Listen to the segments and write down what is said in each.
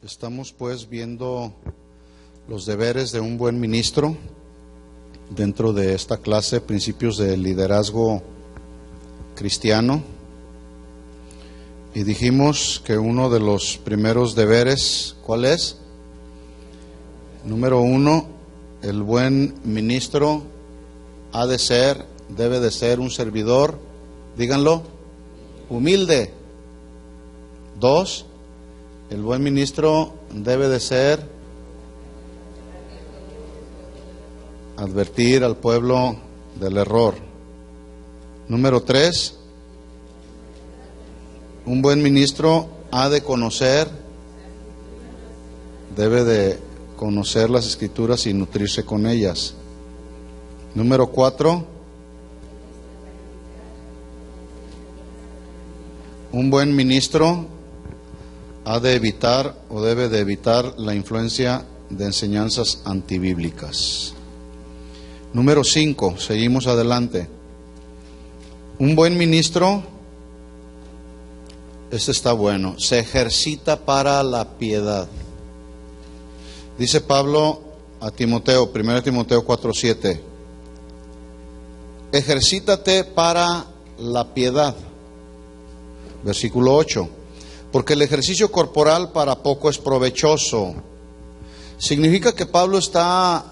Estamos pues viendo los deberes de un buen ministro dentro de esta clase, principios del liderazgo cristiano. Y dijimos que uno de los primeros deberes, ¿cuál es? Número 1, el buen ministro debe de ser un servidor, díganlo, humilde. 2, el buen ministro debe de ser advertir al pueblo del error. Número 3, un buen ministro debe de conocer las Escrituras y nutrirse con ellas. Número 4, un buen ministro debe de evitar la influencia de enseñanzas antibíblicas. Número 5, seguimos adelante. Un buen ministro, este está bueno, se ejercita para la piedad. Dice Pablo a Timoteo, 1 Timoteo 4:7, ejercítate para la piedad. Versículo 8, porque el ejercicio corporal para poco es provechoso. ¿Significa que Pablo está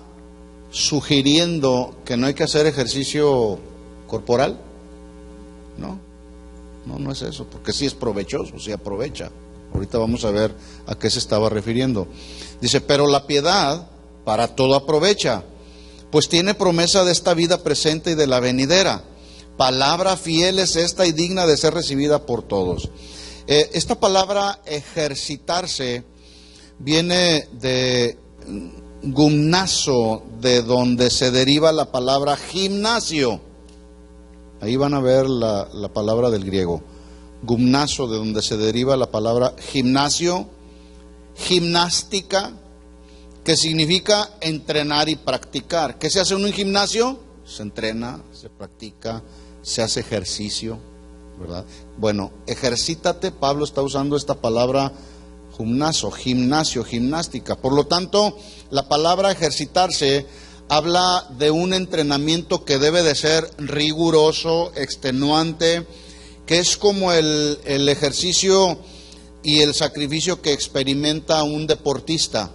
sugiriendo que no hay que hacer ejercicio corporal? No es eso, porque sí es provechoso, sí aprovecha. Ahorita vamos a ver a qué se estaba refiriendo. Dice, pero la piedad para todo aprovecha, pues tiene promesa de esta vida presente y de la venidera. Palabra fiel es esta y digna de ser recibida por todos. Esta palabra ejercitarse viene de gumnazo, de donde se deriva la palabra gimnasio. Ahí van a ver la palabra del griego. Gumnazo, de donde se deriva la palabra gimnasio, gimnástica, que significa entrenar y practicar. ¿Qué se hace en un gimnasio? Se entrena, se practica, se hace ejercicio, ¿verdad? Bueno, ejercítate, Pablo está usando esta palabra gimnasio, gimnástica. Por lo tanto, la palabra ejercitarse habla de un entrenamiento que debe de ser riguroso, extenuante, que es como el ejercicio y el sacrificio que experimenta un deportista.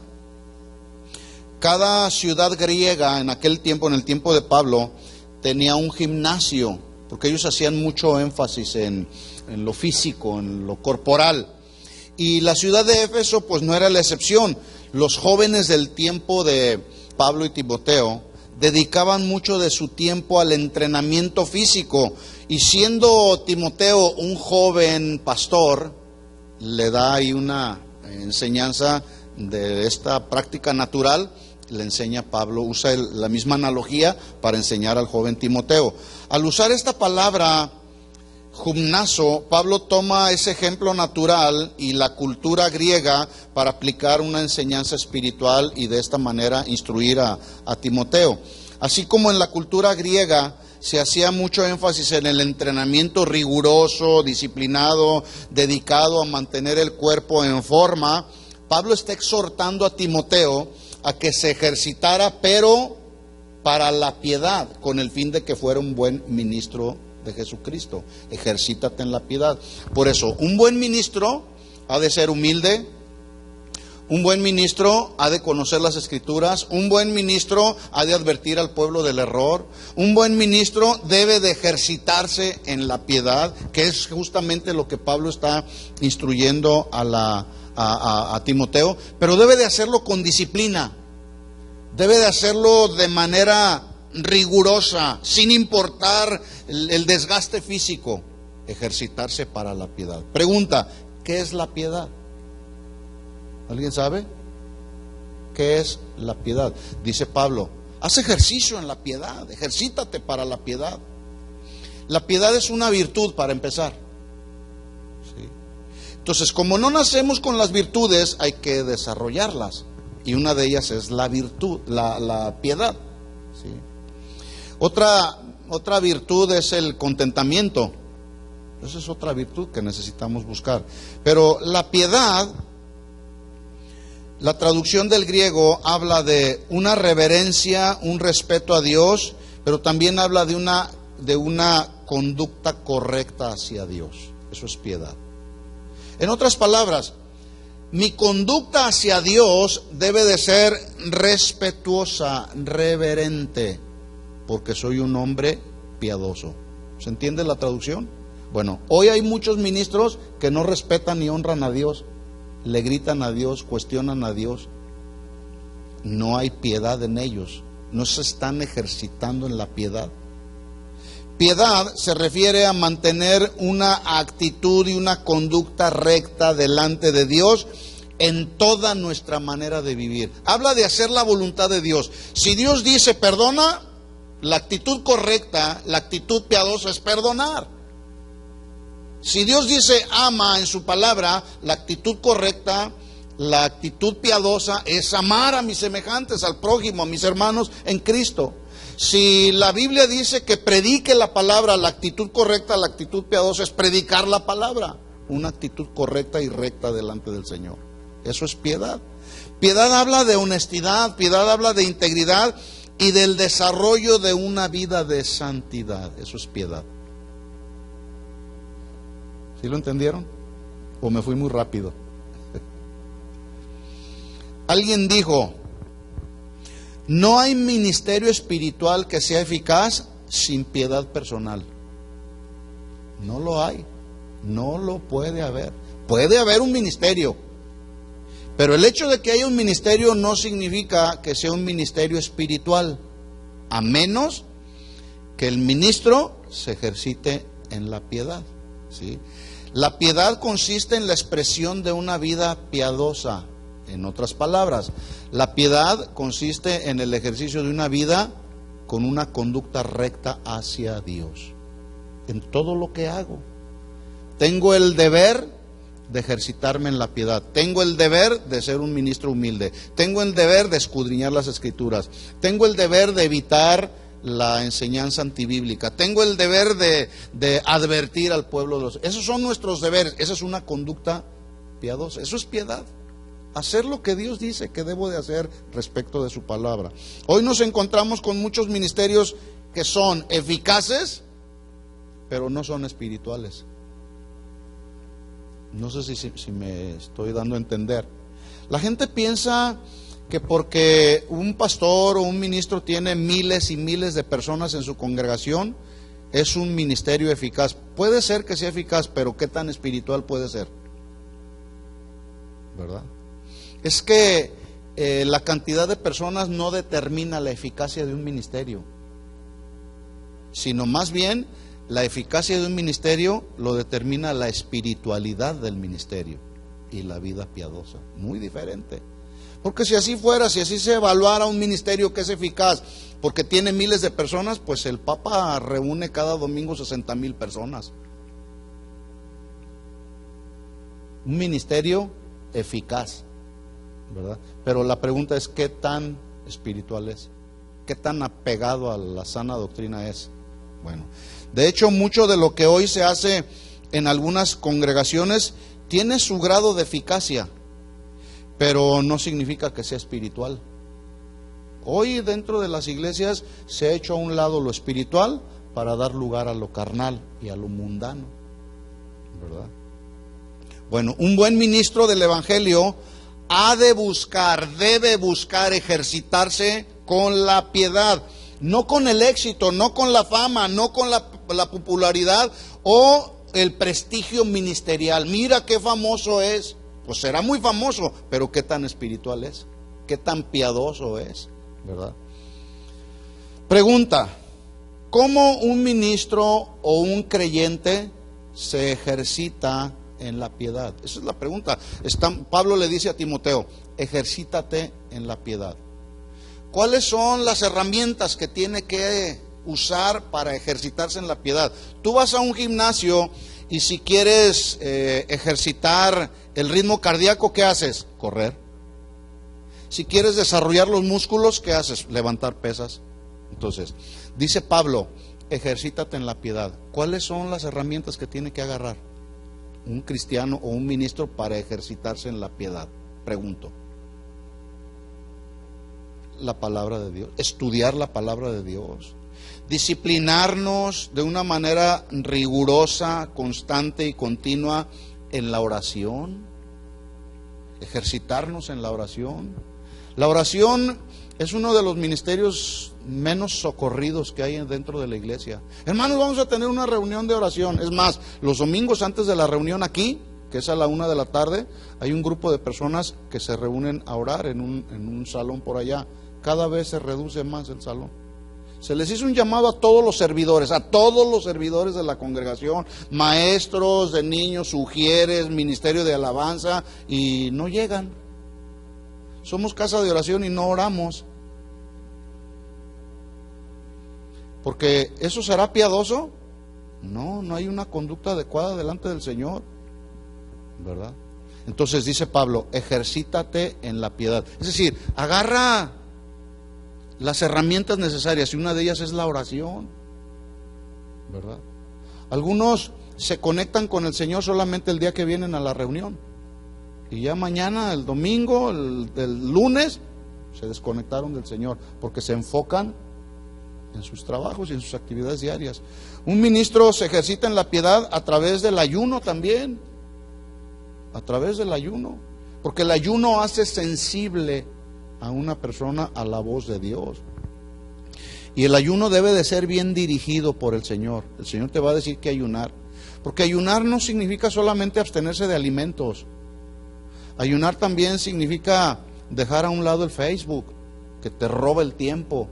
Cada ciudad griega en aquel tiempo, en el tiempo de Pablo, tenía un gimnasio, porque ellos hacían mucho énfasis en lo físico, en lo corporal. Y la ciudad de Éfeso pues no era la excepción. Los jóvenes del tiempo de Pablo y Timoteo dedicaban mucho de su tiempo al entrenamiento físico. Y siendo Timoteo un joven pastor, le da ahí una enseñanza de esta práctica natural. Le enseña Pablo, usa la misma analogía para enseñar al joven Timoteo. Al usar esta palabra gimnaso, Pablo toma ese ejemplo natural y la cultura griega para aplicar una enseñanza espiritual y de esta manera instruir a Timoteo. Así como en la cultura griega se hacía mucho énfasis en el entrenamiento riguroso, disciplinado, dedicado a mantener el cuerpo en forma, Pablo está exhortando a Timoteo a que se ejercitara, pero para la piedad, con el fin de que fuera un buen ministro de Jesucristo. Ejercítate en la piedad. Por eso, un buen ministro ha de ser humilde, un buen ministro ha de conocer las Escrituras, un buen ministro ha de advertir al pueblo del error, un buen ministro debe de ejercitarse en la piedad, que es justamente lo que Pablo está instruyendo a Timoteo, pero debe de hacerlo con disciplina, debe de hacerlo de manera rigurosa, sin importar el desgaste físico, ejercitarse para la piedad. Pregunta, ¿qué es la piedad? ¿Alguien sabe? ¿Qué es la piedad? Dice Pablo, haz ejercicio en la piedad, ejercítate para la piedad. La piedad es una virtud para empezar. ¿Sí? Entonces, como no nacemos con las virtudes, hay que desarrollarlas. Y una de ellas es la virtud, la piedad. ¿Sí? Otra virtud es el contentamiento. Esa es otra virtud que necesitamos buscar. Pero la piedad La traducción del griego habla de una reverencia, un respeto a Dios, pero también habla de una conducta correcta hacia Dios. Eso es piedad. En otras palabras, mi conducta hacia Dios debe de ser respetuosa, reverente, porque soy un hombre piadoso. ¿Se entiende la traducción? Bueno, hoy hay muchos ministros que no respetan ni honran a Dios, le gritan a Dios, cuestionan a Dios. No hay piedad en ellos, no se están ejercitando en la piedad. Piedad se refiere a mantener una actitud y una conducta recta delante de Dios en toda nuestra manera de vivir. Habla de hacer la voluntad de Dios. Si Dios dice perdona, la actitud correcta, la actitud piadosa es perdonar. Si Dios dice ama en su palabra, la actitud correcta, la actitud piadosa es amar a mis semejantes, al prójimo, a mis hermanos en Cristo. Si la Biblia dice que predique la palabra, la actitud correcta, la actitud piadosa es predicar la palabra, una actitud correcta y recta delante del Señor. Eso es piedad. Piedad habla de honestidad, piedad habla de integridad y del desarrollo de una vida de santidad. Eso es piedad. ¿Sí lo entendieron? ¿O me fui muy rápido? Alguien dijo: no hay ministerio espiritual que sea eficaz sin piedad personal. No lo hay, no lo puede haber. Puede haber un ministerio, pero el hecho de que haya un ministerio no significa que sea un ministerio espiritual, a menos que el ministro se ejercite en la piedad, ¿sí? La piedad consiste en la expresión de una vida piadosa. En otras palabras, la piedad consiste en el ejercicio de una vida con una conducta recta hacia Dios. En todo lo que hago, tengo el deber de ejercitarme en la piedad. Tengo el deber de ser un ministro humilde. Tengo el deber de escudriñar las Escrituras. Tengo el deber de evitar la enseñanza antibíblica. Tengo el deber de advertir al pueblo de los... Esos son nuestros deberes. Esa es una conducta piadosa. Eso es piedad. Hacer lo que Dios dice que debo de hacer respecto de su palabra. Hoy nos encontramos con muchos ministerios que son eficaces, pero no son espirituales. No sé si me estoy dando a entender. La gente piensa que porque un pastor o un ministro tiene miles y miles de personas en su congregación, es un ministerio eficaz. Puede ser que sea eficaz, pero ¿qué tan espiritual puede ser? ¿Verdad? Es que la cantidad de personas no determina la eficacia de un ministerio, sino más bien la eficacia de un ministerio lo determina la espiritualidad del ministerio y la vida piadosa. Muy diferente. Porque si así fuera, si así se evaluara un ministerio que es eficaz porque tiene miles de personas, pues el Papa reúne cada domingo 60,000 personas. Un ministerio eficaz, ¿verdad? Pero la pregunta es: ¿qué tan espiritual es? ¿Qué tan apegado a la sana doctrina es? Bueno, de hecho, mucho de lo que hoy se hace en algunas congregaciones tiene su grado de eficacia, pero no significa que sea espiritual. Hoy dentro de las iglesias se ha hecho a un lado lo espiritual para dar lugar a lo carnal y a lo mundano, ¿verdad? Bueno, un buen ministro del Evangelio debe buscar ejercitarse con la piedad, no con el éxito, no con la fama, no con la popularidad o el prestigio ministerial. Mira qué famoso es. Pues será muy famoso, pero qué tan espiritual es, qué tan piadoso es, ¿verdad? Pregunta: ¿cómo un ministro o un creyente se ejercita en la piedad? Esa es la pregunta. Pablo le dice a Timoteo: ejercítate en la piedad. ¿Cuáles son las herramientas que tiene que usar para ejercitarse en la piedad? Tú vas a un gimnasio y si quieres ejercitar el ritmo cardíaco, ¿qué haces? Correr. Si quieres desarrollar los músculos, ¿qué haces? Levantar pesas. Entonces, dice Pablo: ejercítate en la piedad. ¿Cuáles son las herramientas que tiene que agarrar un cristiano o un ministro para ejercitarse en la piedad? Pregunto. la palabra de Dios, estudiar la palabra de Dios, disciplinarnos de una manera rigurosa, constante y continua en la oración, ejercitarnos en la oración. La oración es uno de los ministerios menos socorridos que hay dentro de la iglesia. Hermanos, vamos a tener una reunión de oración. Es más, los domingos antes de la reunión aquí, que es a la 1 de la tarde, hay un grupo de personas que se reúnen a orar en un salón por allá. Cada vez se reduce más el salón. Se les hizo un llamado a todos los servidores de la congregación, maestros de niños, sugieres, ministerio de alabanza, y no llegan. Somos casa de oración y no oramos. Porque ¿eso será piadoso? No, no hay una conducta adecuada delante del Señor, ¿verdad? Entonces dice Pablo, ejercítate en la piedad. Es decir, agarra las herramientas necesarias, y una de ellas es la oración, ¿verdad? Algunos se conectan con el Señor solamente el día que vienen a la reunión, y ya mañana, el domingo, el lunes, se desconectaron del Señor, porque se enfocan en sus trabajos y en sus actividades diarias. Un ministro se ejercita en la piedad a través del ayuno también, a través del ayuno, porque el ayuno hace sensible a una persona a la voz de Dios. Y el ayuno debe de ser bien dirigido por el Señor. El Señor te va a decir que ayunar, porque ayunar no significa solamente abstenerse de alimentos. Ayunar también significa dejar a un lado el Facebook, que te roba el tiempo,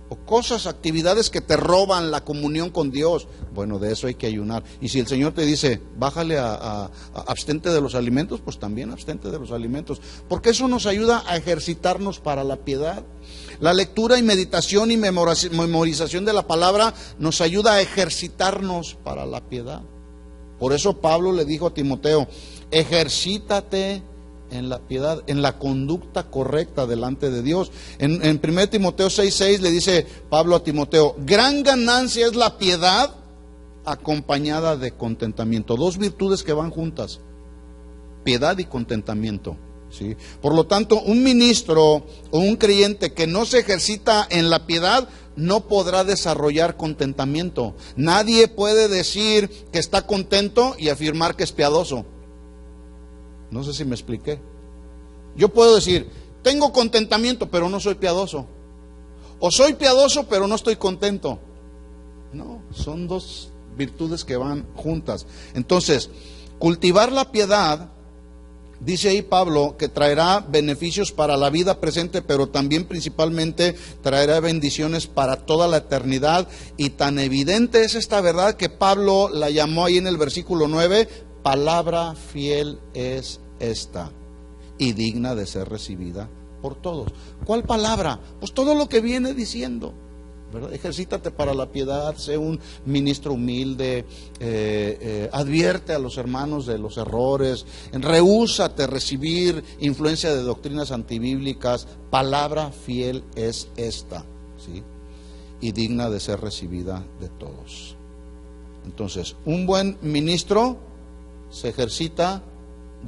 o cosas, actividades que te roban la comunión con Dios. Bueno, de eso hay que ayunar. Y si el Señor te dice, bájale a abstente de los alimentos, pues también abstente de los alimentos, porque eso nos ayuda a ejercitarnos para la piedad. La lectura y meditación y memorización de la palabra nos ayuda a ejercitarnos para la piedad. Por eso Pablo le dijo a Timoteo, ejercítate en la piedad, en la conducta correcta delante de Dios. En 1 Timoteo 6:6 le dice Pablo a Timoteo, gran ganancia es la piedad acompañada de contentamiento. Dos virtudes que van juntas, piedad y contentamiento, ¿sí? Por lo tanto, un ministro o un creyente que no se ejercita en la piedad no podrá desarrollar contentamiento. Nadie puede decir que está contento y afirmar que es piadoso. No sé si me expliqué. Yo puedo decir, tengo contentamiento, pero no soy piadoso. O soy piadoso, pero no estoy contento. No, son dos virtudes que van juntas. Entonces, cultivar la piedad, dice ahí Pablo, que traerá beneficios para la vida presente, pero también principalmente traerá bendiciones para toda la eternidad. Y tan evidente es esta verdad que Pablo la llamó ahí en el versículo 9, palabra fiel es esta y digna de ser recibida por todos. ¿Cuál palabra? Pues todo lo que viene diciendo, ¿verdad? Ejercítate para la piedad, sé un ministro humilde, advierte a los hermanos de los errores, rehúsate a recibir influencia de doctrinas antibíblicas. Palabra fiel es esta, ¿sí? Y digna de ser recibida de todos. Entonces, un buen ministro se ejercita,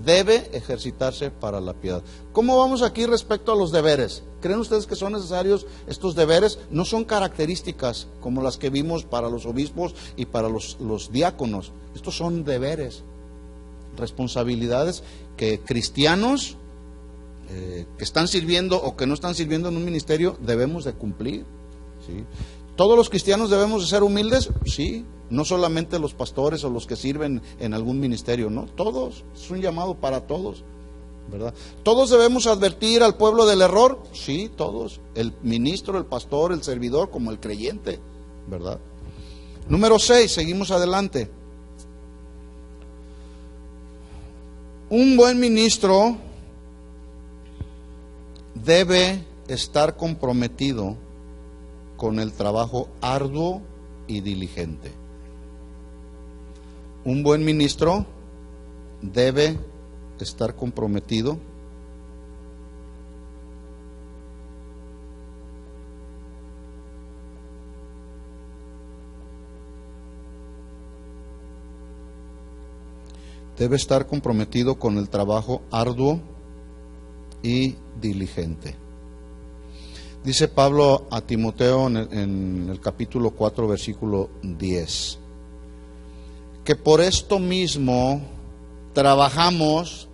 debe ejercitarse para la piedad. ¿Cómo vamos aquí respecto a los deberes? ¿Creen ustedes que son necesarios estos deberes? No son características como las que vimos para los obispos y para los diáconos. Estos son deberes, responsabilidades que cristianos que están sirviendo o que no están sirviendo en un ministerio debemos de cumplir, ¿sí? ¿Todos los cristianos debemos de ser humildes? Sí, no solamente los pastores o los que sirven en algún ministerio, no, todos, es un llamado para todos, ¿verdad? ¿Todos debemos advertir al pueblo del error? Sí, todos, el ministro, el pastor, el servidor, como el creyente, ¿verdad? Número 6, seguimos adelante. Un buen ministro debe estar comprometido con el trabajo arduo y diligente. Un buen ministro debe estar comprometido con el trabajo arduo y diligente. Dice Pablo a Timoteo en el capítulo 4, versículo 10, que por esto mismo trabajamos,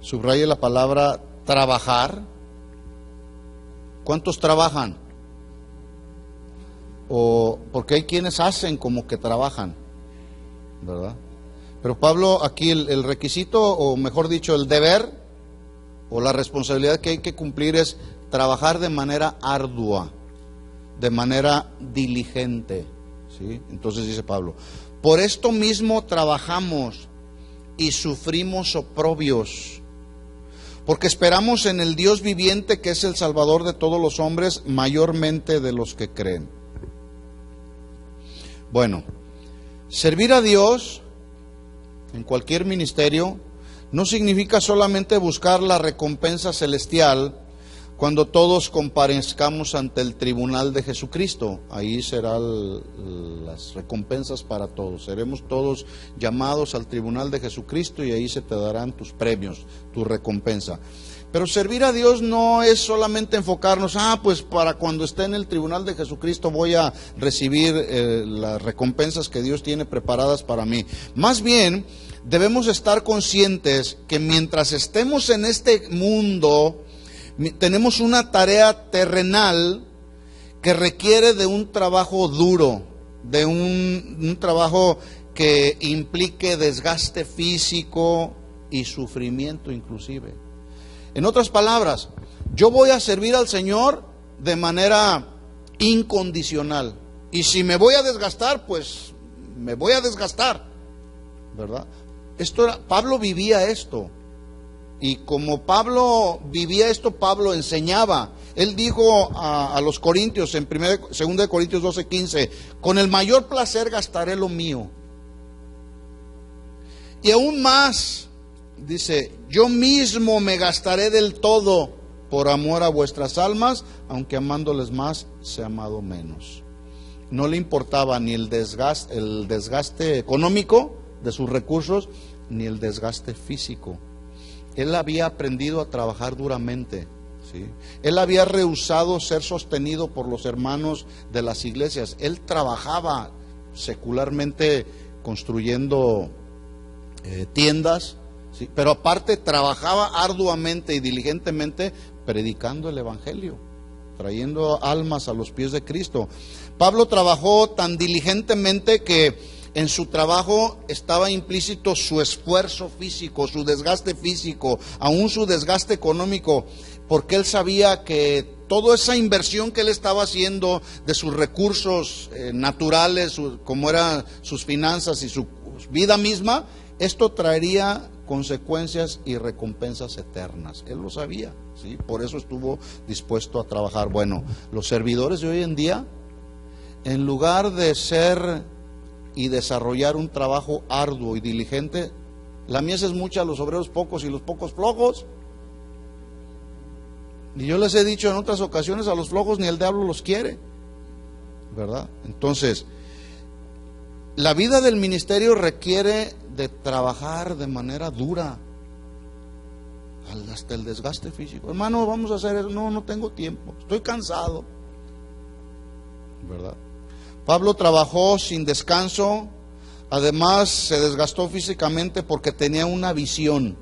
subraye la palabra trabajar. ¿Cuántos trabajan? O porque hay quienes hacen como que trabajan, ¿verdad? Pero Pablo aquí el requisito, o mejor dicho, el deber o la responsabilidad que hay que cumplir es trabajar de manera ardua, de manera diligente, ¿sí? Entonces dice Pablo, por esto mismo trabajamos y sufrimos oprobios, porque esperamos en el Dios viviente, que es el Salvador de todos los hombres, mayormente de los que creen. Bueno, servir a Dios en cualquier ministerio no significa solamente buscar la recompensa celestial cuando todos comparezcamos ante el tribunal de Jesucristo. Ahí serán las recompensas para todos. Seremos todos llamados al tribunal de Jesucristo y ahí se te darán tus premios, tu recompensa. Pero servir a Dios no es solamente enfocarnos, pues para cuando esté en el tribunal de Jesucristo voy a recibir las recompensas que Dios tiene preparadas para mí. Más bien, debemos estar conscientes que mientras estemos en este mundo, tenemos una tarea terrenal que requiere de un trabajo duro, de un trabajo que implique desgaste físico y sufrimiento inclusive. En otras palabras, yo voy a servir al Señor de manera incondicional. Y si me voy a desgastar, pues me voy a desgastar, ¿verdad? Pablo vivía esto. Y como Pablo vivía esto, Pablo enseñaba. Él dijo a los corintios en 2 Corintios 12:15, con el mayor placer gastaré lo mío. Y aún más, dice, yo mismo me gastaré del todo por amor a vuestras almas, aunque amándoles más, se ha amado menos. No le importaba ni el desgaste económico de sus recursos, ni el desgaste físico. Él había aprendido a trabajar duramente, ¿sí? Él había rehusado ser sostenido por los hermanos de las iglesias. Él trabajaba secularmente construyendo tiendas, ¿sí? Pero aparte trabajaba arduamente y diligentemente predicando el evangelio, trayendo almas a los pies de Cristo. Pablo trabajó tan diligentemente que en su trabajo estaba implícito su esfuerzo físico, su desgaste físico, aún su desgaste económico, porque él sabía que toda esa inversión que él estaba haciendo de sus recursos naturales, como eran sus finanzas y su vida misma, esto traería consecuencias y recompensas eternas. Él lo sabía, ¿sí? Por eso estuvo dispuesto a trabajar. Bueno, los servidores de hoy en día, en lugar de ser y desarrollar un trabajo arduo y diligente, la mies es mucha, los obreros pocos y los pocos flojos. Y yo les he dicho en otras ocasiones, a los flojos ni el diablo los quiere, ¿verdad? Entonces, la vida del ministerio requiere de trabajar de manera dura, hasta el desgaste físico. Hermano, vamos a hacer eso. No tengo tiempo, estoy cansado, ¿verdad? Pablo trabajó sin descanso, además se desgastó físicamente porque tenía una visión.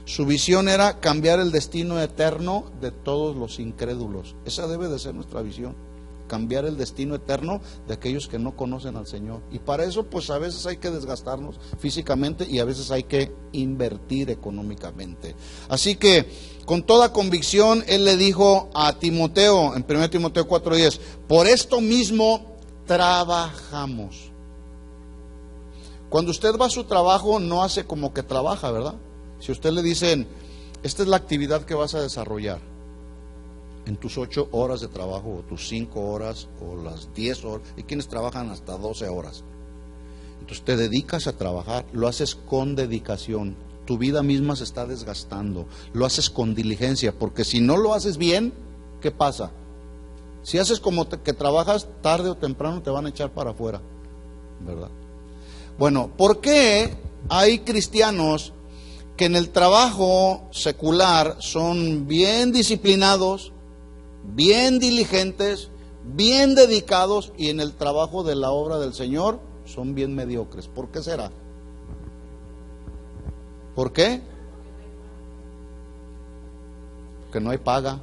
Su visión era cambiar el destino eterno de todos los incrédulos. Esa debe de ser nuestra visión, cambiar el destino eterno de aquellos que no conocen al Señor. Y para eso pues a veces hay que desgastarnos físicamente y a veces hay que invertir económicamente. Así que con toda convicción él le dijo a Timoteo en 1 Timoteo 4:10, por esto mismo trabajamos. Cuando usted va a su trabajo no hace como que trabaja, ¿verdad? Si a usted le dicen, esta es la actividad que vas a desarrollar en tus 8 horas de trabajo, o tus 5 horas, o las 10 horas, hay quienes trabajan hasta 12 horas. Entonces te dedicas a trabajar, lo haces con dedicación, tu vida misma se está desgastando, lo haces con diligencia, porque si no lo haces bien, ¿qué pasa? Si haces como que trabajas, tarde o temprano te van a echar para afuera, ¿verdad? Bueno, ¿por qué hay cristianos que en el trabajo secular son bien disciplinados, bien diligentes, bien dedicados, y en el trabajo de la obra del Señor son bien mediocres. ¿Por qué será? ¿Por qué? Porque no hay paga.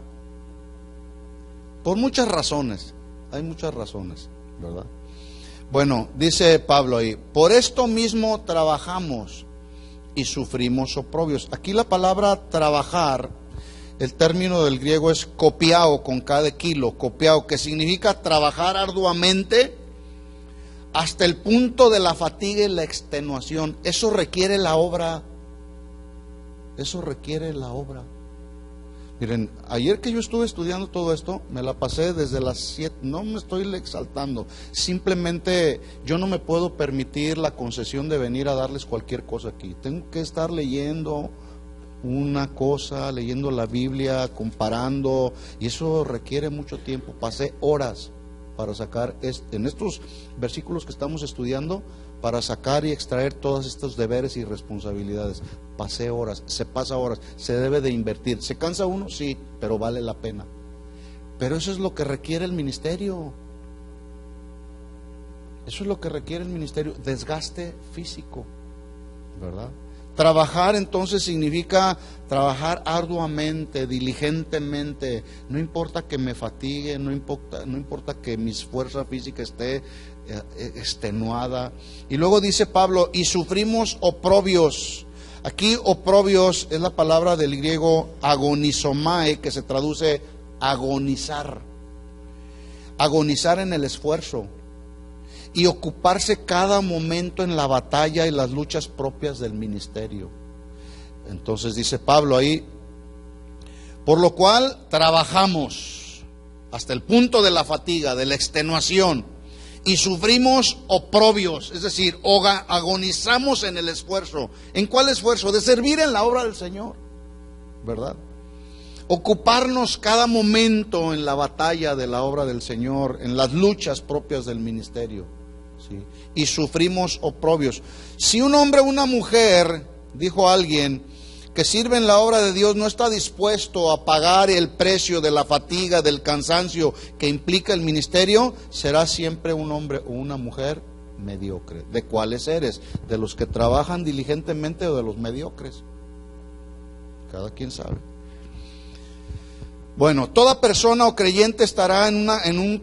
Por muchas razones, hay muchas razones, ¿verdad? Bueno, dice Pablo ahí, por esto mismo trabajamos y sufrimos oprobios. Aquí la palabra trabajar, el término del griego es kopiao, con cada kilo, kopiao, que significa trabajar arduamente hasta el punto de la fatiga y la extenuación. Eso requiere la obra. Eso requiere la obra. Miren, ayer que yo estuve estudiando todo esto, me la pasé desde las 7, no me estoy exaltando, simplemente yo no me puedo permitir la concesión de venir a darles cualquier cosa aquí. Tengo que estar leyendo una cosa, leyendo la Biblia, comparando, y eso requiere mucho tiempo. Pasé horas para sacar, en estos versículos que estamos estudiando, para sacar y extraer todos estos deberes y responsabilidades. Pasé horas, se pasa horas, se debe de invertir. ¿Se cansa uno? Sí, pero vale la pena. Pero eso es lo que requiere el ministerio. Eso es lo que requiere el ministerio, desgaste físico, ¿verdad? Trabajar entonces significa trabajar arduamente, diligentemente. No importa que me fatigue, no importa que mi fuerza física esté extenuada. Y luego dice Pablo, y sufrimos oprobios. Aquí oprobios es la palabra del griego agonizomae, que se traduce agonizar. Agonizar en el esfuerzo y ocuparse cada momento en la batalla y las luchas propias del ministerio. Entonces dice Pablo ahí, por lo cual trabajamos hasta el punto de la fatiga, de la extenuación, y sufrimos oprobios, es decir, agonizamos en el esfuerzo. ¿En cuál esfuerzo? De servir en la obra del Señor, ¿verdad? Ocuparnos cada momento en la batalla de la obra del Señor, en las luchas propias del ministerio. ¿Sí? Y sufrimos oprobios. Si un hombre o una mujer, dijo alguien, que sirve en la obra de Dios, no está dispuesto a pagar el precio de la fatiga, del cansancio que implica el ministerio, será siempre un hombre o una mujer mediocre. ¿De cuáles eres? ¿De los que trabajan diligentemente o de los mediocres? Cada quien sabe. Bueno, toda persona o creyente estaremos en un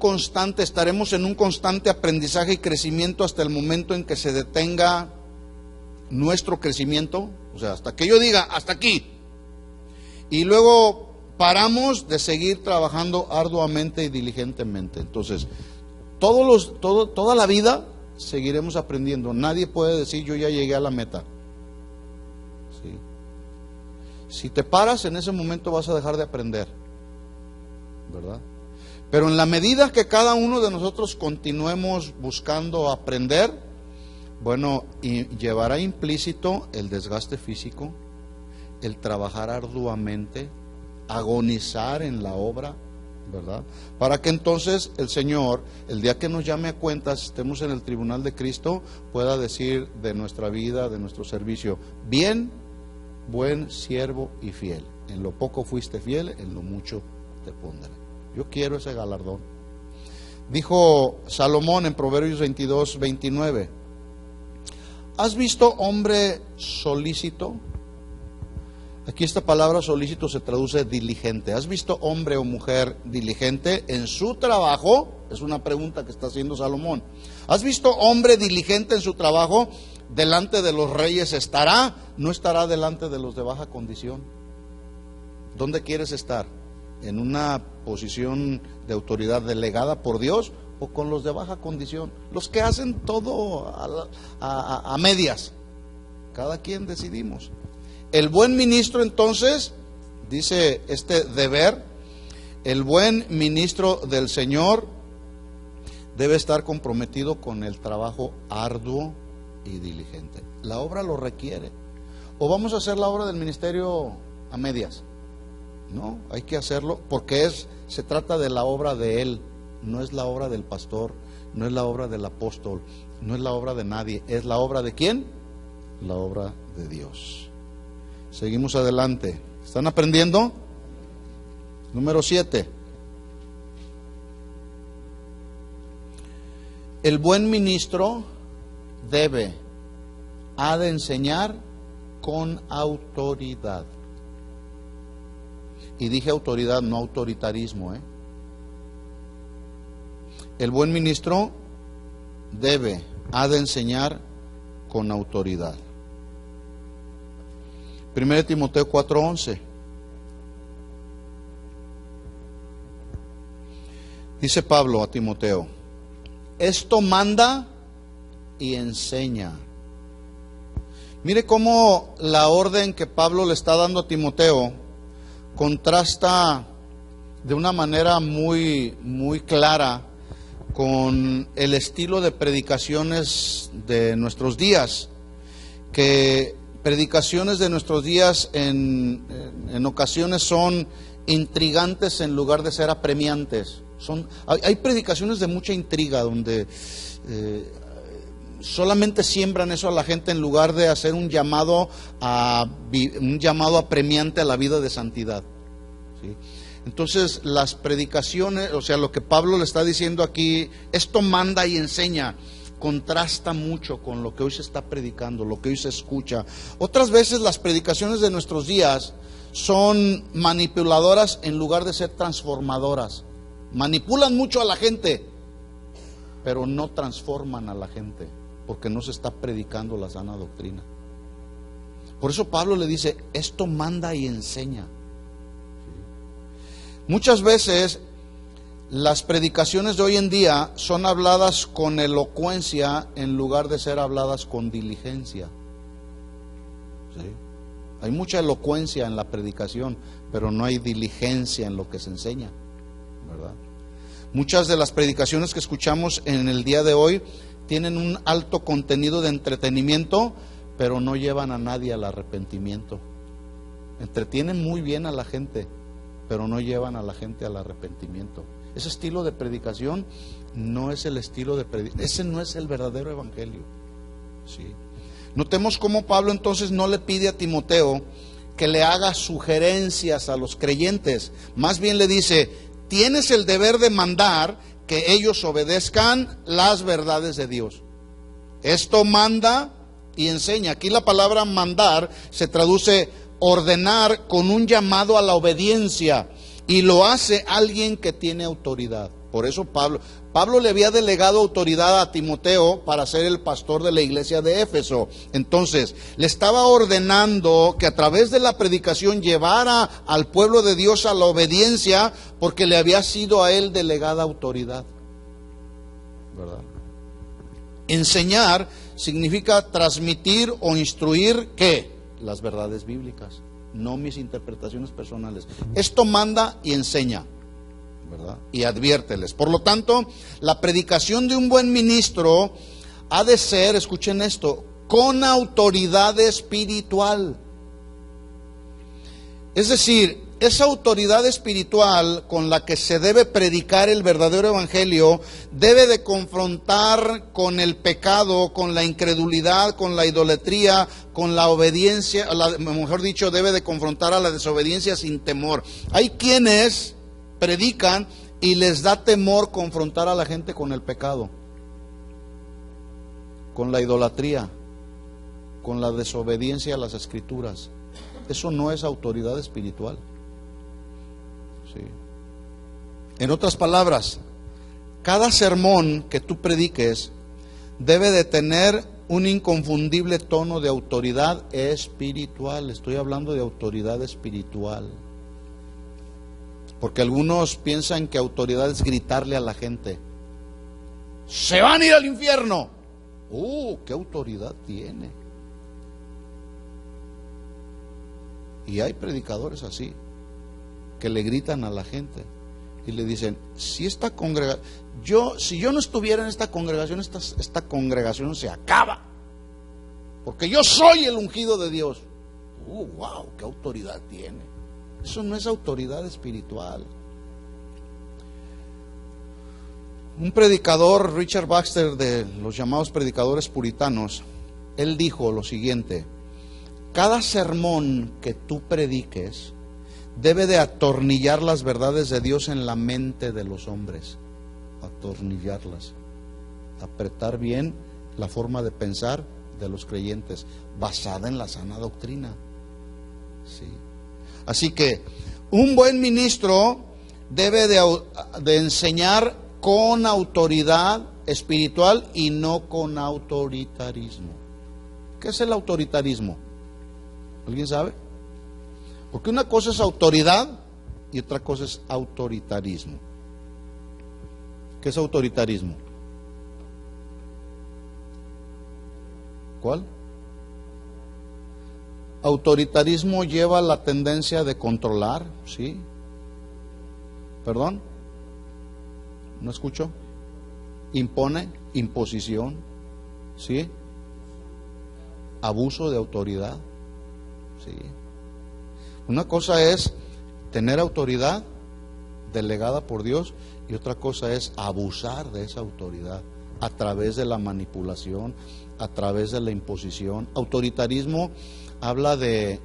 constante aprendizaje y crecimiento hasta el momento en que se detenga nuestro crecimiento, o sea, hasta que yo diga, hasta aquí. Y luego paramos de seguir trabajando arduamente y diligentemente. Entonces, toda la vida seguiremos aprendiendo. Nadie puede decir, yo ya llegué a la meta. ¿Sí? Si te paras, en ese momento vas a dejar de aprender, ¿verdad? Pero en la medida que cada uno de nosotros continuemos buscando aprender, bueno, y llevará implícito el desgaste físico, el trabajar arduamente, agonizar en la obra, ¿verdad? Para que entonces el Señor, el día que nos llame a cuentas, estemos en el tribunal de Cristo, pueda decir de nuestra vida, de nuestro servicio, bien, buen siervo y fiel. En lo poco fuiste fiel, en lo mucho te pondré. Yo quiero ese galardón. Dijo Salomón en Proverbios 22:29, ¿has visto hombre solícito? Aquí esta palabra solícito se traduce diligente. ¿Has visto hombre o mujer diligente en su trabajo? Es una pregunta que está haciendo Salomón. ¿Has visto hombre diligente en su trabajo? Delante de los reyes estará, no estará delante de los de baja condición. ¿Dónde quieres estar? ¿En una posición de autoridad delegada por Dios o con los de baja condición? Los que hacen todo a medias. Cada quien decidimos. El buen ministro entonces, dice este deber, el buen ministro del Señor debe estar comprometido con el trabajo arduo y diligente. La obra lo requiere. ¿O vamos a hacer la obra del ministerio a medias? No, hay que hacerlo porque se trata de la obra de Él, no es la obra del pastor, no es la obra del apóstol, no es la obra de nadie, es la obra de ¿quién? La obra de Dios. Seguimos adelante. ¿Están aprendiendo? Número 7. El buen ministro ha de enseñar con autoridad. Y dije autoridad, no autoritarismo, El buen ministro ha de enseñar con autoridad. 1 Timoteo 4:11. Dice Pablo a Timoteo: esto manda y enseña. Mire cómo la orden que Pablo le está dando a Timoteo contrasta de una manera muy, muy clara con el estilo de predicaciones de nuestros días, que predicaciones de nuestros días en ocasiones son intrigantes en lugar de ser apremiantes. Hay predicaciones de mucha intriga donde solamente siembran eso a la gente en lugar de hacer un llamado apremiante a la vida de santidad, ¿sí? Entonces las predicaciones, o sea, lo que Pablo le está diciendo aquí, esto manda y enseña, contrasta mucho con lo que hoy se está predicando, lo que hoy se escucha. Otras veces las predicaciones de nuestros días son manipuladoras en lugar de ser transformadoras. Manipulan mucho a la gente, pero no transforman a la gente, porque no se está predicando la sana doctrina. Por eso Pablo le dice, esto manda y enseña. Muchas veces las predicaciones de hoy en día son habladas con elocuencia en lugar de ser habladas con diligencia. ¿Sí? Hay mucha elocuencia en la predicación, pero no hay diligencia en lo que se enseña, ¿verdad? Muchas de las predicaciones que escuchamos en el día de hoy tienen un alto contenido de entretenimiento, pero no llevan a nadie al arrepentimiento. Entretienen muy bien a la gente, pero no llevan a la gente al arrepentimiento. Ese estilo de predicación no es el estilo de predicación, ese no es el verdadero evangelio, ¿sí? Notemos cómo Pablo entonces no le pide a Timoteo que le haga sugerencias a los creyentes, más bien le dice, tienes el deber de mandar que ellos obedezcan las verdades de Dios. Esto manda y enseña. Aquí la palabra mandar se traduce ordenar con un llamado a la obediencia, y lo hace alguien que tiene autoridad. Por eso Pablo le había delegado autoridad a Timoteo para ser el pastor de la iglesia de Éfeso. Entonces le estaba ordenando que a través de la predicación llevara al pueblo de Dios a la obediencia, porque le había sido a él delegada autoridad, ¿verdad? Enseñar significa transmitir o instruir, ¿qué? Las verdades bíblicas, no mis interpretaciones personales. Esto manda y enseña, ¿verdad? Y adviérteles. Por lo tanto, la predicación de un buen ministro ha de ser, escuchen esto, con autoridad espiritual. Es decir, esa autoridad espiritual con la que se debe predicar el verdadero evangelio debe de confrontar con el pecado, con la incredulidad, con la idolatría, con la obediencia, mejor dicho, debe de confrontar a la desobediencia sin temor. Hay quienes predican y les da temor confrontar a la gente con el pecado, con la idolatría, con la desobediencia a las escrituras. Eso no es autoridad espiritual. Sí. En otras palabras, cada sermón que tú prediques debe de tener un inconfundible tono de autoridad espiritual. Estoy hablando de autoridad espiritual. Porque algunos piensan que autoridad es gritarle a la gente, ¡se van a ir al infierno! ¿Qué autoridad tiene? Y hay predicadores así, que le gritan a la gente y le dicen, si yo no estuviera en esta congregación se acaba, porque yo soy el ungido de Dios. ¡Wow! ¡Qué autoridad tiene! Eso no es autoridad espiritual. Un predicador, Richard Baxter, de los llamados predicadores puritanos, él dijo lo siguiente: cada sermón que tú prediques debe de atornillar las verdades de Dios en la mente de los hombres. Atornillarlas. apretar bien la forma de pensar de los creyentes, basada en la sana doctrina. Sí. Así que un buen ministro debe de enseñar con autoridad espiritual y no con autoritarismo. ¿Qué es el autoritarismo? ¿Alguien sabe? Porque una cosa es autoridad y otra cosa es autoritarismo. ¿Qué es autoritarismo? ¿Cuál? Autoritarismo lleva la tendencia de controlar, ¿sí? ¿Perdón? ¿No escucho? Impone, imposición, ¿sí? Abuso de autoridad, ¿sí? Una cosa es tener autoridad delegada por Dios y otra cosa es abusar de esa autoridad a través de la manipulación, a través de la imposición. Autoritarismo habla de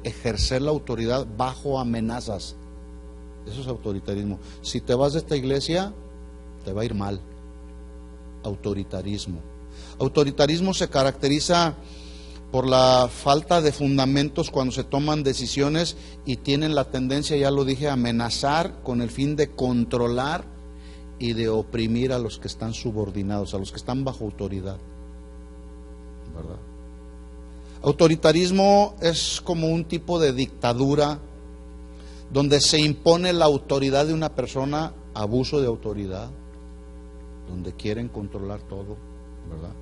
ejercer la autoridad bajo amenazas. Eso es autoritarismo. Si te vas de esta iglesia, te va a ir mal. Autoritarismo. Autoritarismo se caracteriza por la falta de fundamentos cuando se toman decisiones y tienen la tendencia, ya lo dije, a amenazar con el fin de controlar y de oprimir a los que están subordinados, a los que están bajo autoridad. ¿Verdad? Autoritarismo es como un tipo de dictadura donde se impone la autoridad de una persona, abuso de autoridad, donde quieren controlar todo, ¿verdad?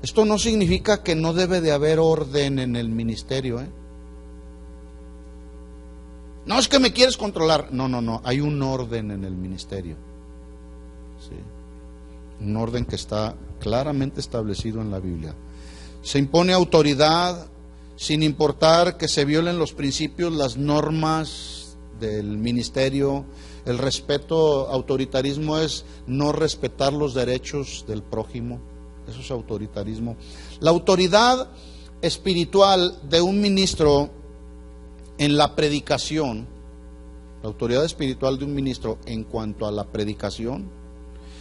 Esto no significa que no debe de haber orden en el ministerio, ¿eh? No es que me quieres controlar. No, hay un orden en el ministerio. ¿Sí? Un orden que está claramente establecido en la Biblia. Se impone autoridad sin importar que se violen los principios, las normas del ministerio. El respeto, autoritarismo es no respetar los derechos del prójimo. Eso es autoritarismo. La autoridad espiritual de un ministro en la predicación, la autoridad espiritual de un ministro en cuanto a la predicación,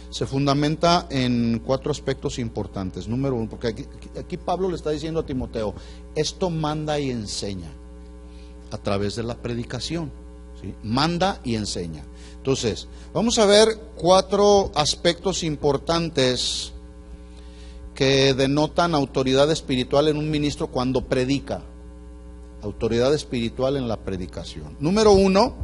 se fundamenta en 4 aspectos importantes. Número 1, porque aquí Pablo le está diciendo a Timoteo, esto manda y enseña a través de la predicación, ¿sí? Manda y enseña. Entonces, vamos a ver 4 aspectos importantes que denotan autoridad espiritual en un ministro cuando predica. Autoridad espiritual en la predicación. Número 1,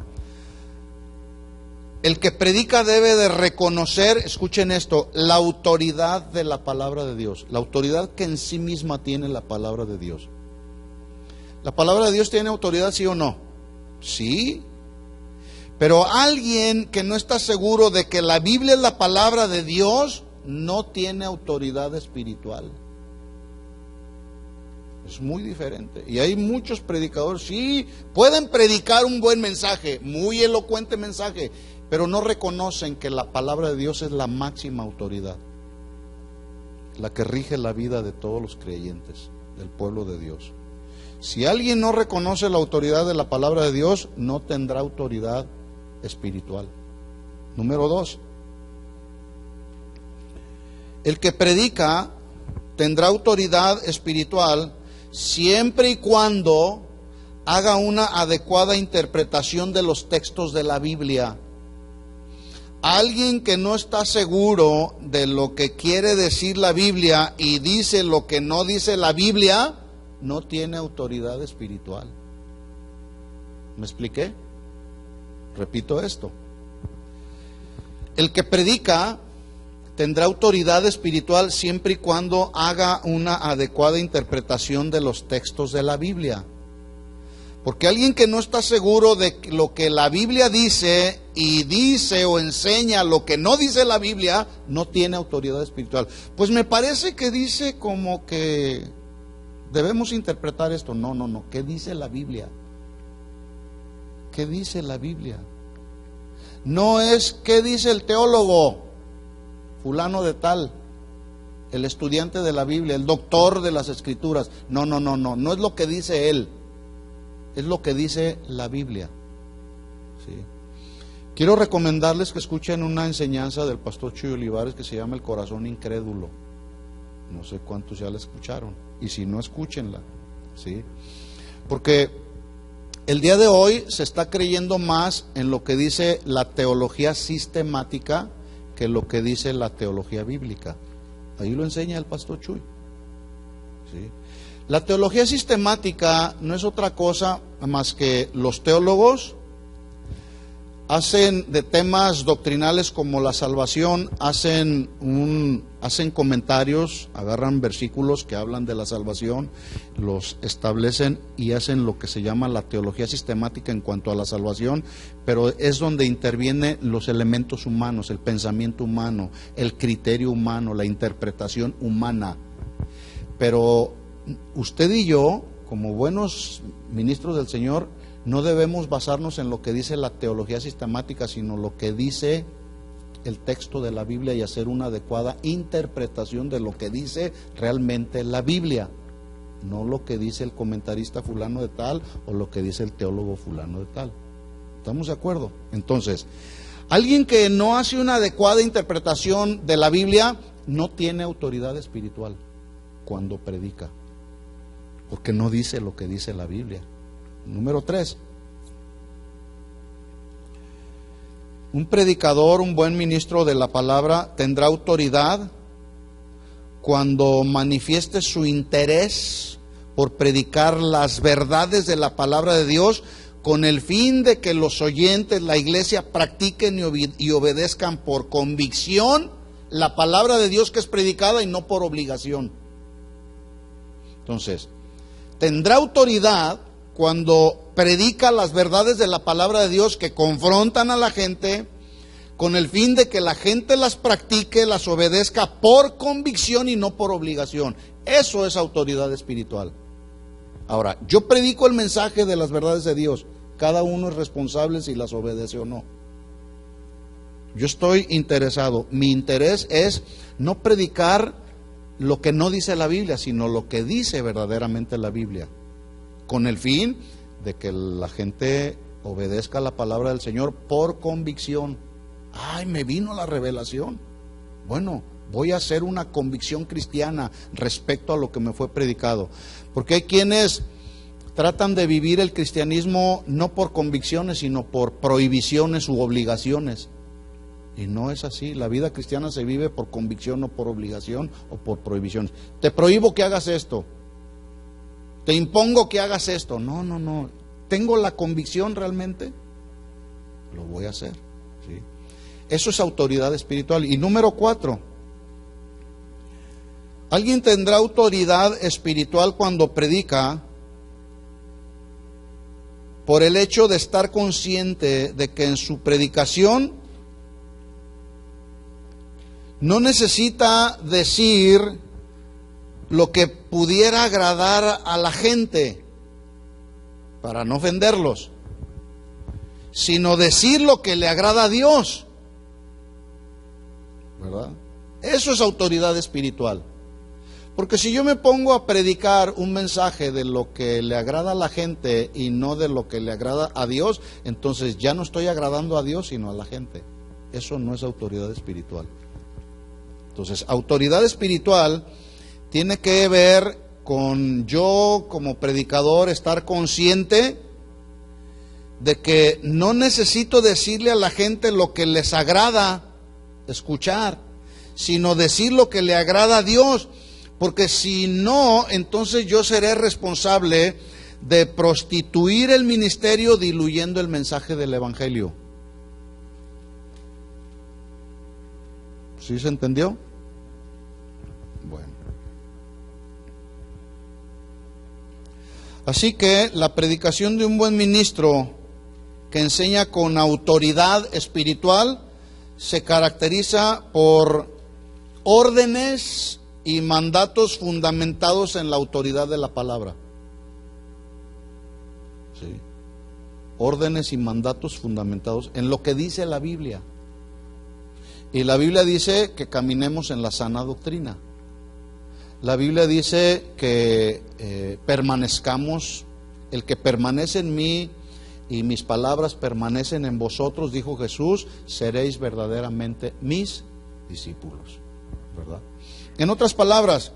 el que predica debe de reconocer, escuchen esto, la autoridad de la palabra de Dios, la autoridad que en sí misma tiene la palabra de Dios. ¿La palabra de Dios tiene autoridad, sí o no? Sí. Pero alguien que no está seguro de que la Biblia es la palabra de Dios, no tiene autoridad espiritual. Es muy diferente. Y hay muchos predicadores, sí, pueden predicar un buen mensaje, muy elocuente mensaje, pero no reconocen que la palabra de Dios es la máxima autoridad, la que rige la vida de todos los creyentes, del pueblo de Dios. Si alguien no reconoce la autoridad de la palabra de Dios, no tendrá autoridad espiritual. Número 2, el que predica tendrá autoridad espiritual siempre y cuando haga una adecuada interpretación de los textos de la Biblia. Alguien que no está seguro de lo que quiere decir la Biblia y dice lo que no dice la Biblia, no tiene autoridad espiritual. ¿Me expliqué? Repito esto. El que predica tendrá autoridad espiritual siempre y cuando haga una adecuada interpretación de los textos de la Biblia. Porque alguien que no está seguro de lo que la Biblia dice y dice o enseña lo que no dice la Biblia, no tiene autoridad espiritual. Pues me parece que dice como que debemos interpretar esto. No. ¿Qué dice la Biblia? ¿Qué dice la Biblia? No es qué dice el teólogo fulano de tal, el estudiante de la Biblia, el doctor de las Escrituras. No es lo que dice él, es lo que dice la Biblia. ¿Sí? Quiero recomendarles que escuchen una enseñanza del pastor Chuy Olivares que se llama El corazón incrédulo. No sé cuántos ya la escucharon, y si no, escúchenla, ¿sí? Porque el día de hoy se está creyendo más en lo que dice la teología sistemática que lo que dice la teología bíblica. Ahí lo enseña el pastor Chuy, ¿sí? La teología sistemática no es otra cosa más que los teólogos hacen de temas doctrinales como la salvación, hacen comentarios, agarran versículos que hablan de la salvación, los establecen y hacen lo que se llama la teología sistemática en cuanto a la salvación, pero es donde intervienen los elementos humanos, el pensamiento humano, el criterio humano, la interpretación humana. Pero usted y yo, como buenos ministros del Señor, no debemos basarnos en lo que dice la teología sistemática, sino lo que dice el texto de la Biblia y hacer una adecuada interpretación de lo que dice realmente la Biblia, no lo que dice el comentarista fulano de tal o lo que dice el teólogo fulano de tal. ¿Estamos de acuerdo? Entonces, alguien que no hace una adecuada interpretación de la Biblia no tiene autoridad espiritual cuando predica, porque no dice lo que dice la Biblia. Número 3. Un predicador, un buen ministro de la palabra, tendrá autoridad cuando manifieste su interés por predicar las verdades de la palabra de Dios con el fin de que los oyentes, la iglesia, practiquen y obedezcan por convicción la palabra de Dios que es predicada y no por obligación. Entonces, tendrá autoridad cuando predica las verdades de la palabra de Dios que confrontan a la gente con el fin de que la gente las practique, las obedezca por convicción y no por obligación. Eso es autoridad espiritual. Ahora, yo predico el mensaje de las verdades de Dios. Cada uno es responsable si las obedece o no. Yo estoy interesado. Mi interés es no predicar lo que no dice la Biblia, sino lo que dice verdaderamente la Biblia, con el fin de que la gente obedezca la palabra del Señor por convicción. Ay, me vino la revelación. Bueno, voy a hacer una convicción cristiana respecto a lo que me fue predicado. Porque hay quienes tratan de vivir el cristianismo no por convicciones, sino por prohibiciones u obligaciones. Y no es así. La vida cristiana se vive por convicción, no por obligación o por prohibiciones. Te prohíbo que hagas esto. Te impongo que hagas esto. No. ¿Tengo la convicción realmente? Lo voy a hacer, ¿sí? Eso es autoridad espiritual. Y número 4. Alguien tendrá autoridad espiritual cuando predica por el hecho de estar consciente de que en su predicación no necesita decir lo que pudiera agradar a la gente para no ofenderlos, sino decir lo que le agrada a Dios, ¿verdad? Eso es autoridad espiritual. Porque si yo me pongo a predicar un mensaje de lo que le agrada a la gente y no de lo que le agrada a Dios, entonces ya no estoy agradando a Dios sino a la gente. Eso no es autoridad espiritual. Entonces, autoridad espiritual tiene que ver con yo como predicador estar consciente de que no necesito decirle a la gente lo que les agrada escuchar, sino decir lo que le agrada a Dios, porque si no, entonces yo seré responsable de prostituir el ministerio diluyendo el mensaje del Evangelio. ¿Sí se entendió? Bueno. Así que la predicación de un buen ministro que enseña con autoridad espiritual se caracteriza por órdenes y mandatos fundamentados en la autoridad de la palabra. ¿Sí? Órdenes y mandatos fundamentados en lo que dice la Biblia. Y la Biblia dice que caminemos en la sana doctrina. La Biblia dice que permanezcamos, el que permanece en mí y mis palabras permanecen en vosotros, dijo Jesús, seréis verdaderamente mis discípulos, ¿verdad? En otras palabras,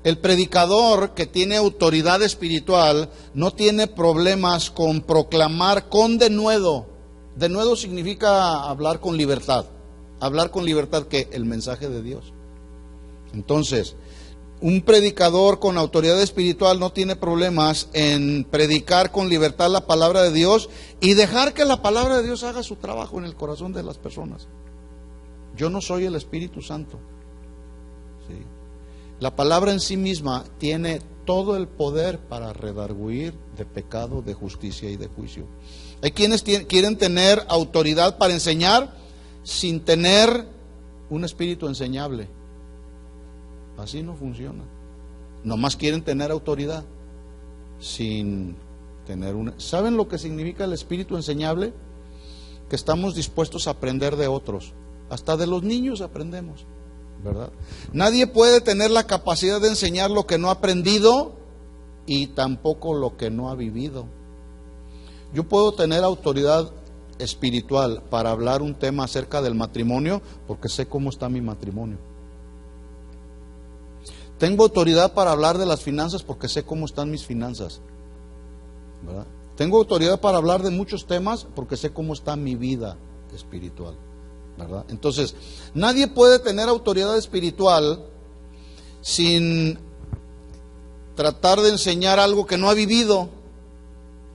el predicador que tiene autoridad espiritual no tiene problemas con proclamar con denuedo. Denuedo significa hablar con libertad. Hablar con libertad, ¿qué? El mensaje de Dios. Entonces, un predicador con autoridad espiritual no tiene problemas en predicar con libertad la palabra de Dios y dejar que la palabra de Dios haga su trabajo en el corazón de las personas. Yo no soy el Espíritu Santo. ¿Sí? La palabra en sí misma tiene todo el poder para redarguir de pecado, de justicia y de juicio. Hay quienes quieren tener autoridad para enseñar sin tener un espíritu enseñable. Así no funciona. Nomás quieren tener autoridad sin tener una... ¿Saben lo que significa el espíritu enseñable? Que estamos dispuestos a aprender de otros. Hasta de los niños aprendemos, ¿verdad? Nadie puede tener la capacidad de enseñar lo que no ha aprendido y tampoco lo que no ha vivido. Yo puedo tener autoridad espiritual para hablar un tema acerca del matrimonio porque sé cómo está mi matrimonio. Tengo autoridad para hablar de las finanzas porque sé cómo están mis finanzas, ¿verdad? Tengo autoridad para hablar de muchos temas porque sé cómo está mi vida espiritual, ¿verdad? Entonces, nadie puede tener autoridad espiritual sin tratar de enseñar algo que no ha vivido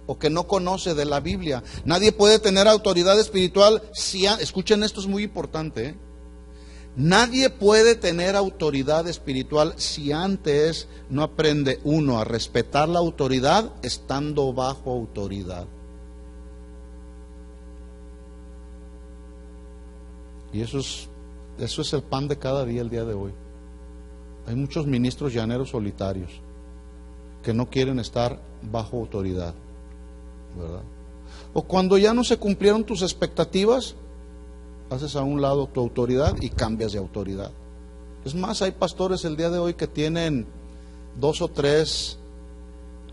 o que no conoce de la Biblia. Nadie puede tener autoridad espiritual si... Escuchen, esto es muy importante, ¿eh? Nadie puede tener autoridad espiritual si antes no aprende uno a respetar la autoridad estando bajo autoridad. Y eso es el pan de cada día, el día de hoy. Hay muchos ministros llaneros solitarios que no quieren estar bajo autoridad, ¿verdad? O cuando ya no se cumplieron tus expectativas, haces a un lado tu autoridad y cambias de autoridad. Es más, hay pastores el día de hoy que tienen 2 o 3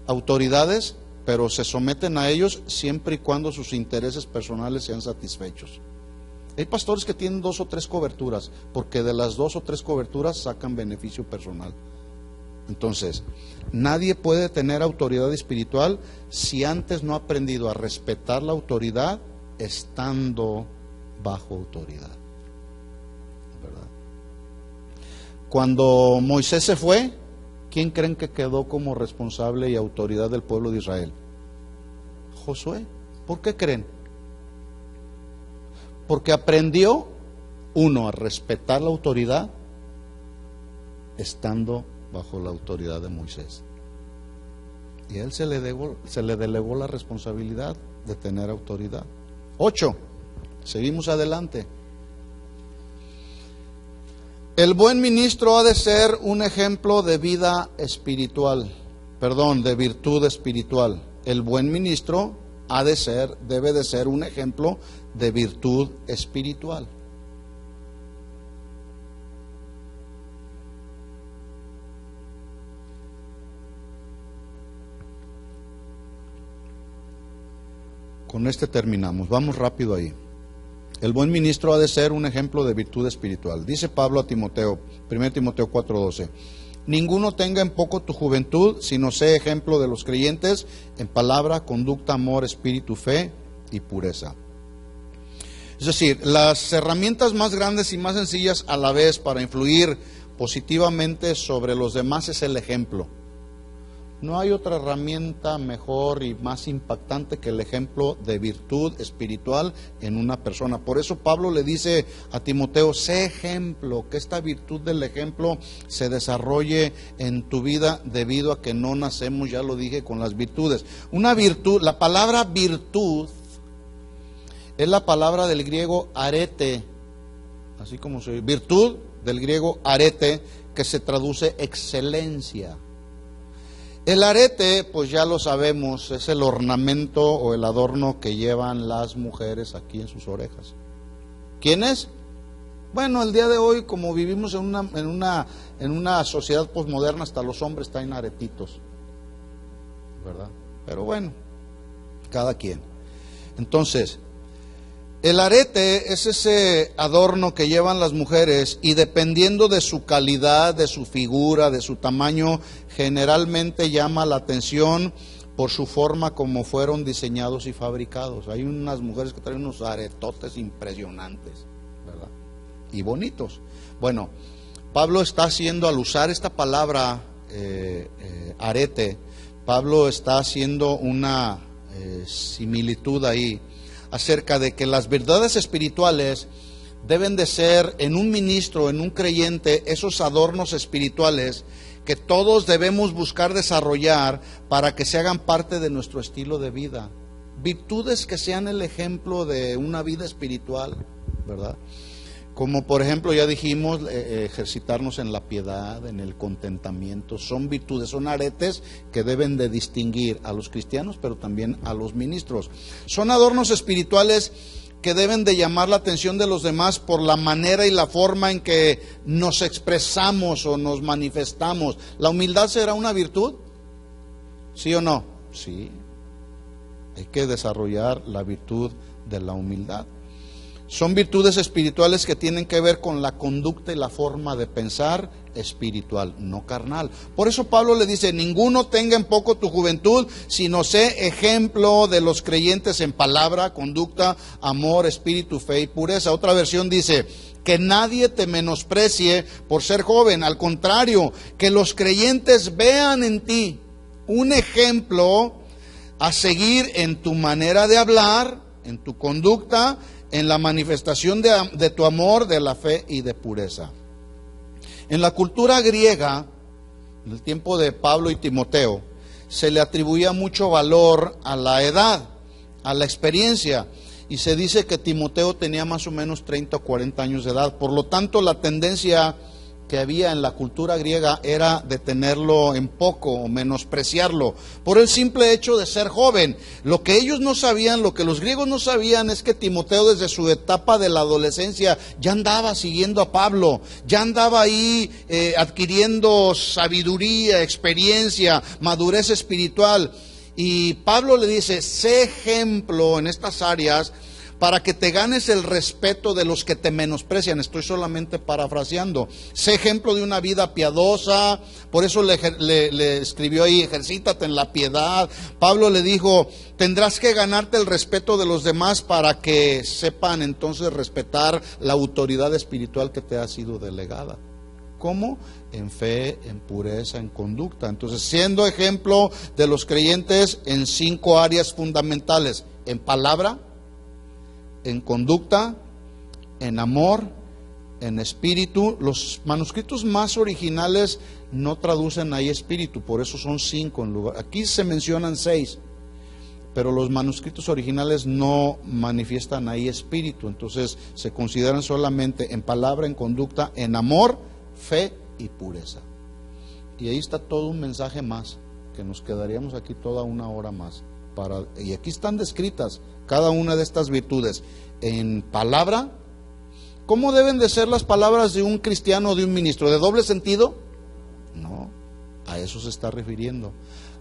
autoridades, pero se someten a ellos siempre y cuando sus intereses personales sean satisfechos. Hay pastores que tienen 2 o 3 coberturas, porque de las 2 o 3 coberturas sacan beneficio personal. Entonces, nadie puede tener autoridad espiritual si antes no ha aprendido a respetar la autoridad estando bajo autoridad, ¿verdad? Cuando Moisés se fue, ¿quién creen que quedó como responsable y autoridad del pueblo de Israel? Josué. ¿Por qué creen? Porque aprendió, uno, a respetar la autoridad estando bajo la autoridad de Moisés. Y a él se le delegó la responsabilidad de tener autoridad. 8. Seguimos adelante. El buen ministro ha de ser un ejemplo de vida espiritual, de virtud espiritual. El buen ministro debe de ser un ejemplo de virtud espiritual. Con este terminamos. Vamos rápido ahí. El buen ministro ha de ser un ejemplo de virtud espiritual. Dice Pablo a Timoteo, 1 Timoteo 4:12, ninguno tenga en poco tu juventud, sino sé ejemplo de los creyentes en palabra, conducta, amor, espíritu, fe y pureza. Es decir, las herramientas más grandes y más sencillas a la vez para influir positivamente sobre los demás es el ejemplo. No hay otra herramienta mejor y más impactante que el ejemplo de virtud espiritual en una persona. Por eso Pablo le dice a Timoteo, sé ejemplo, que esta virtud del ejemplo se desarrolle en tu vida debido a que no nacemos, ya lo dije, con las virtudes. Una virtud, la palabra virtud es la palabra del griego arete, así como se dice, virtud del griego arete, que se traduce excelencia. El arete, pues ya lo sabemos, es el ornamento o el adorno que llevan las mujeres aquí en sus orejas. ¿Quién es? Bueno, el día de hoy, como vivimos en una sociedad posmoderna, hasta los hombres traen aretitos, ¿verdad? Pero bueno, cada quien. Entonces, el arete es ese adorno que llevan las mujeres y dependiendo de su calidad, de su figura, de su tamaño, generalmente llama la atención por su forma como fueron diseñados y fabricados. Hay unas mujeres que traen unos aretotes impresionantes, ¿verdad? Y bonitos. Bueno, Pablo está haciendo, al usar esta palabra arete, Pablo está haciendo una similitud ahí acerca de que las verdades espirituales deben de ser en un ministro, en un creyente, esos adornos espirituales que todos debemos buscar desarrollar para que se hagan parte de nuestro estilo de vida. Virtudes que sean el ejemplo de una vida espiritual, ¿verdad? Como por ejemplo ya dijimos, ejercitarnos en la piedad, en el contentamiento, son virtudes, son aretes que deben de distinguir a los cristianos, pero también a los ministros. Son adornos espirituales que deben de llamar la atención de los demás por la manera y la forma en que nos expresamos o nos manifestamos. ¿La humildad será una virtud? ¿Sí o no? Sí. Hay que desarrollar la virtud de la humildad. Son virtudes espirituales que tienen que ver con la conducta y la forma de pensar espiritual, no carnal. Por eso Pablo le dice, ninguno tenga en poco tu juventud, sino sé ejemplo de los creyentes en palabra, conducta, amor, espíritu, fe y pureza. Otra versión dice, que nadie te menosprecie por ser joven, al contrario, que los creyentes vean en ti un ejemplo a seguir en tu manera de hablar, en tu conducta, en la manifestación de tu amor, de la fe y de pureza. En la cultura griega, en el tiempo de Pablo y Timoteo, se le atribuía mucho valor a la edad, a la experiencia, y se dice que Timoteo tenía más o menos 30 o 40 años de edad. Por lo tanto, la tendencia que había en la cultura griega era de tenerlo en poco o menospreciarlo por el simple hecho de ser joven. Lo que ellos no sabían, lo que los griegos no sabían, es que Timoteo desde su etapa de la adolescencia ya andaba siguiendo a Pablo, ya andaba ahí adquiriendo sabiduría, experiencia, madurez espiritual. Y Pablo le dice, sé ejemplo en estas áreas para que te ganes el respeto de los que te menosprecian. Estoy solamente parafraseando. Sé ejemplo de una vida piadosa. Por eso le escribió ahí, ejercítate en la piedad. Pablo le dijo, tendrás que ganarte el respeto de los demás para que sepan entonces respetar la autoridad espiritual que te ha sido delegada. ¿Cómo? En fe, en pureza, en conducta. Entonces, siendo ejemplo de los creyentes en 5 áreas fundamentales: en palabra, en conducta, en amor, en espíritu. Los manuscritos más originales no traducen ahí espíritu, por eso son 5 en lugar. Aquí se mencionan 6, pero los manuscritos originales no manifiestan ahí espíritu, entonces se consideran solamente en palabra, en conducta, en amor, fe y pureza. Y ahí está todo un mensaje más, que nos quedaríamos aquí toda una hora más. Y aquí están descritas cada una de estas virtudes. En palabra, ¿cómo deben de ser las palabras de un cristiano o de un ministro? ¿De doble sentido? No, a eso se está refiriendo.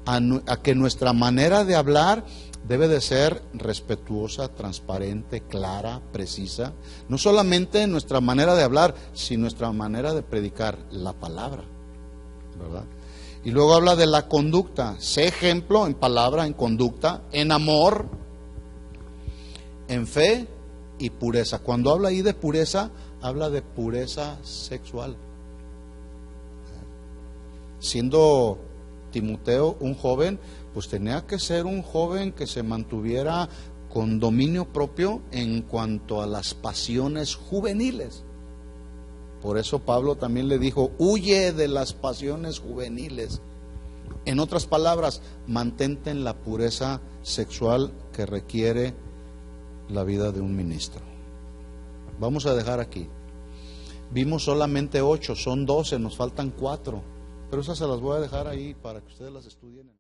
A que nuestra manera de hablar debe de ser respetuosa, transparente, clara, precisa. No solamente nuestra manera de hablar, sino nuestra manera de predicar la palabra, ¿verdad? Y luego habla de la conducta. Sé ejemplo en palabra, en conducta, en amor, en fe y pureza. Cuando habla ahí de pureza, habla de pureza sexual. Siendo Timoteo un joven, pues tenía que ser un joven que se mantuviera con dominio propio en cuanto a las pasiones juveniles. Por eso Pablo también le dijo, huye de las pasiones juveniles. En otras palabras, mantente en la pureza sexual que requiere la vida de un ministro. Vamos a dejar aquí. Vimos solamente 8, son 12, nos faltan 4. Pero esas se las voy a dejar ahí para que ustedes las estudien.